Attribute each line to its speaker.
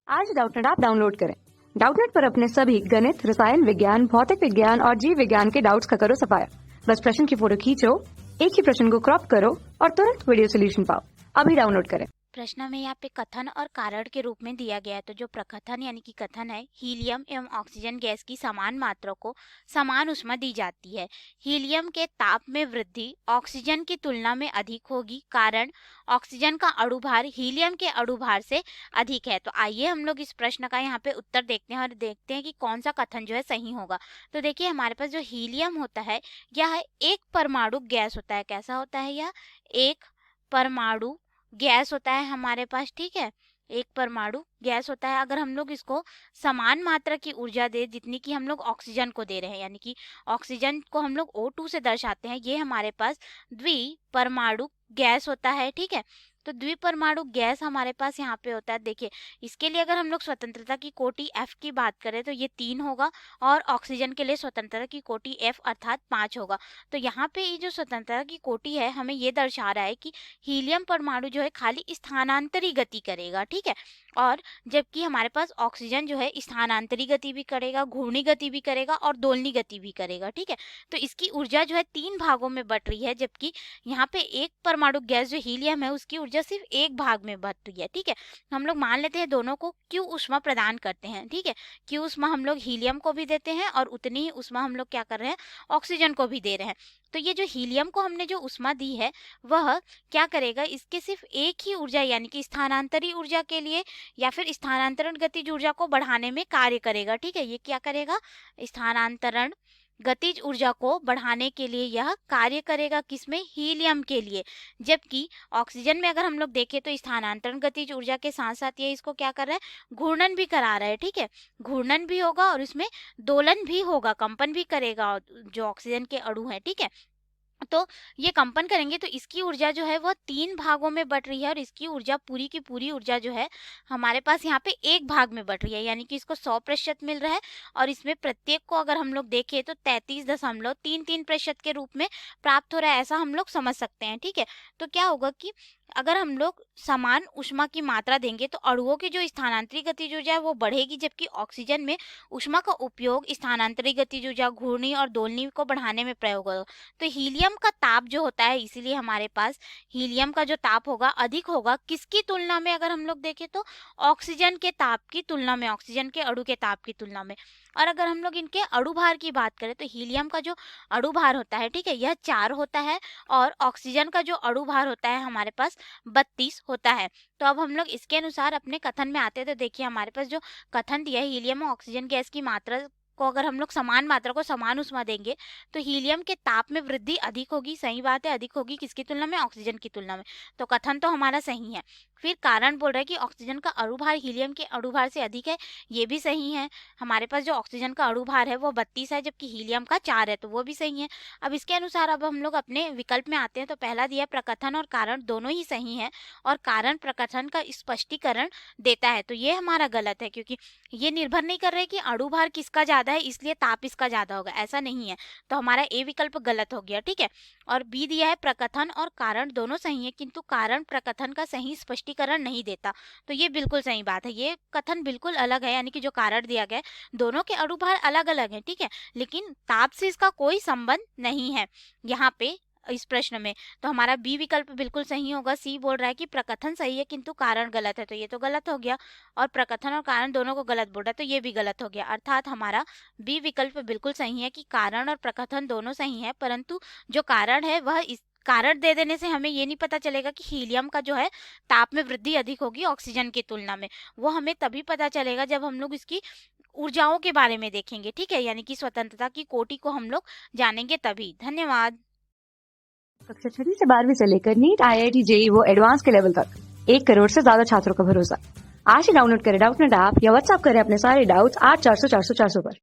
Speaker 1: आज Doubtnut app download करें। Doubtnut पर अपने सभी गणित, रसायन विज्ञान, भौतिक विज्ञान और जीव विज्ञान के डाउट्स का करो सफाया। बस प्रश्न की फोटो खींचो, एक ही प्रश्न को क्रॉप करो और तुरंत वीडियो सोल्यूशन पाओ। अभी डाउनलोड करें।
Speaker 2: प्रश्न में यहाँ पे कथन और कारण के रूप में दिया गया है। तो जो प्रकथन यानी कि कथन है, हीलियम एवं ऑक्सीजन गैस की समान मात्रा को समान ऊष्मा दी जाती है। हीलियम के ताप में वृद्धि ऑक्सीजन की तुलना में अधिक होगी। कारण, ऑक्सीजन का अणुभार हीलियम के अणुभार से अधिक है। तो आइए हम लोग इस प्रश्न का यहाँ पे उत्तर देखते हैं और देखते हैं कि कौन सा कथन जो है सही होगा। तो देखिए, हमारे पास जो हीलियम होता है यह एक परमाणु गैस होता है। कैसा होता है यह? एक परमाणु गैस होता है हमारे पास, ठीक है। एक परमाणु गैस होता है। अगर हम लोग इसको समान मात्रा की ऊर्जा दे जितनी कि हम लोग ऑक्सीजन को दे रहे हैं, यानी कि ऑक्सीजन को हम लोग O2 से दर्शाते हैं, ये हमारे पास द्विपरमाणु गैस होता है, ठीक है। तो द्विपरमाणु गैस हमारे पास यहाँ पे होता है। देखिए, इसके लिए अगर हम लोग स्वतंत्रता की कोटि F की बात करें तो ये 3 होगा और ऑक्सीजन के लिए स्वतंत्रता की कोटि F अर्थात 5 होगा। तो यहाँ पे ये जो स्वतंत्रता की कोटि है हमें ये दर्शा रहा है कि हीलियम परमाणु जो है खाली स्थानांतरी गति करेगा, ठीक है। और जबकि हमारे पास ऑक्सीजन जो है स्थानांतरी गति भी करेगा, घूर्णी गति भी करेगा और दोलनी गति भी करेगा, ठीक है। तो इसकी ऊर्जा जो है 3 भागों में बट रही है, जबकि यहाँ पे एक परमाणु गैस जो हीलियम है उसकी ऊर्जा सिर्फ एक भाग में बट रही है, ठीक है। हम लोग मान लेते हैं दोनों को क्यू ऊष्मा प्रदान करते हैं, ठीक है। क्यू ऊष्मा हम लोग हीलियम को भी देते हैं और उतनी ही ऊष्मा हम लोग क्या कर रहे हैं, ऑक्सीजन को भी दे रहे हैं। तो ये जो हीलियम को हमने जो ऊष्मा दी है वह क्या करेगा, इसके सिर्फ एक ही ऊर्जा यानी कि स्थानांतरी ऊर्जा के लिए या फिर स्थानांतरण गतिज ऊर्जा को बढ़ाने में कार्य करेगा, ठीक है। ये क्या करेगा, स्थानांतरण गतिज ऊर्जा को बढ़ाने के लिए यह कार्य करेगा। किसमें? हीलियम के लिए। जबकि ऑक्सीजन में अगर हम लोग देखें तो स्थानांतरण गतिज ऊर्जा के साथ साथ ये इसको क्या कर रहा है, घूर्णन भी करा रहा है, ठीक है। घूर्णन भी होगा और इसमें दोलन भी होगा, कंपन भी करेगा जो ऑक्सीजन के अणु है, ठीक है। तो ये कंपन करेंगे तो इसकी ऊर्जा जो है वह 3 भागों में बट रही है और इसकी ऊर्जा पूरी की पूरी ऊर्जा जो है हमारे पास यहाँ पे एक भाग में बट रही है, यानी कि इसको 100% मिल रहा है। और इसमें प्रत्येक को अगर हम लोग देखें तो 33.33% के रूप में प्राप्त हो रहा है, ऐसा हम लोग समझ सकते हैं, ठीक है। तो क्या होगा कि अगर हम लोग समान ऊष्मा की मात्रा देंगे तो अणुओं की जो स्थानांतरी गतिज ऊर्जा है वो बढ़ेगी, जबकि ऑक्सीजन में ऊष्मा का उपयोग स्थानांतरी गतिज ऊर्जा, घूर्णी और दोलनी को बढ़ाने में प्रयोग होगा। तो हीलियम का ताप जो होता है, इसीलिए हमारे पास हीलियम का जो ताप होगा अधिक होगा किसकी तुलना में, अगर हम लोग देखें तो ऑक्सीजन के ताप की तुलना में, ऑक्सीजन के अणु के ताप की तुलना में। और अगर हम लोग इनके अणुभार की बात करें तो हीलियम का जो अणुभार होता है, ठीक है, यह 4 होता है और ऑक्सीजन का जो अणुभार होता है हमारे पास 32 होता है। तो अब हम लोग इसके अनुसार अपने कथन में आते हैं। तो देखिए, हमारे पास जो कथन दिया है, हीलियम और ऑक्सीजन गैस की मात्रा को अगर हम लोग समान मात्रा को समान ऊष्मा देंगे तो हीलियम के ताप में वृद्धि अधिक होगी। सही बात है, अधिक होगी किसकी तुलना में, ऑक्सीजन की तुलना में। तो कथन तो हमारा सही है। फिर कारण बोल रहा है कि ऑक्सीजन का अणुभार हीलियम के अणुभार से अधिक है, ये भी सही है। हमारे पास जो ऑक्सीजन का अणुभार है वो 32 है, जबकि हीलियम का 4 है, तो वो भी सही है। अब इसके अनुसार अब हम लोग अपने विकल्प में आते हैं। तो पहला दिया प्रकथन और कारण दोनों ही सही है और कारण प्रकथन का स्पष्टीकरण देता है, तो ये हमारा गलत है, क्योंकि ये निर्भर नहीं कर रहे कि अणुभार किसका ज्यादा है इसलिए ताप इसका ज्यादा होगा, ऐसा नहीं है। तो हमारा ए विकल्प गलत हो गया, ठीक है। और बी दिया है प्रकथन और कारण दोनों सही है, किंतु कारण प्रकथन का सही स्पष्टीकरण नहीं देता, तो ये बिल्कुल सही बात है। ये कथन बिल्कुल अलग है, यानी कि जो कारण दिया गया है दोनों के अणुभार अलग अलग है, ठीक है, लेकिन ताप से इसका कोई संबंध नहीं है यहाँ पे इस प्रश्न में। तो हमारा बी विकल्प बिल्कुल सही होगा। सी बोल रहा है कि प्रकथन सही है किंतु कारण गलत है, तो ये तो गलत हो गया। और प्रकथन और कारण दोनों को गलत बोल रहा है, तो ये भी गलत हो गया। अर्थात हमारा बी विकल्प बिल्कुल सही है कि कारण और प्रकथन दोनों सही है, परंतु जो कारण है वह इस कारण दे देने से हमें ये नहीं पता चलेगा कि हीलियम का जो है ताप में वृद्धि अधिक होगी ऑक्सीजन की तुलना में। वो हमें तभी पता चलेगा जब हम लोग इसकी ऊर्जाओं के बारे में देखेंगे, ठीक है, यानी कि स्वतंत्रता की कोटि को हम लोग जानेंगे तभी। धन्यवाद।
Speaker 1: कक्षा 6 से 12वीं से लेकर नीट, IIT, JEE वो एडवांस के लेवल तक 1 करोड़ से ज्यादा छात्रों का भरोसा। आज ही डाउनलोड करें डाउटनेट ऐप या व्हाट्सएप करें अपने सारे डाउट्स 8400 400 400 पर।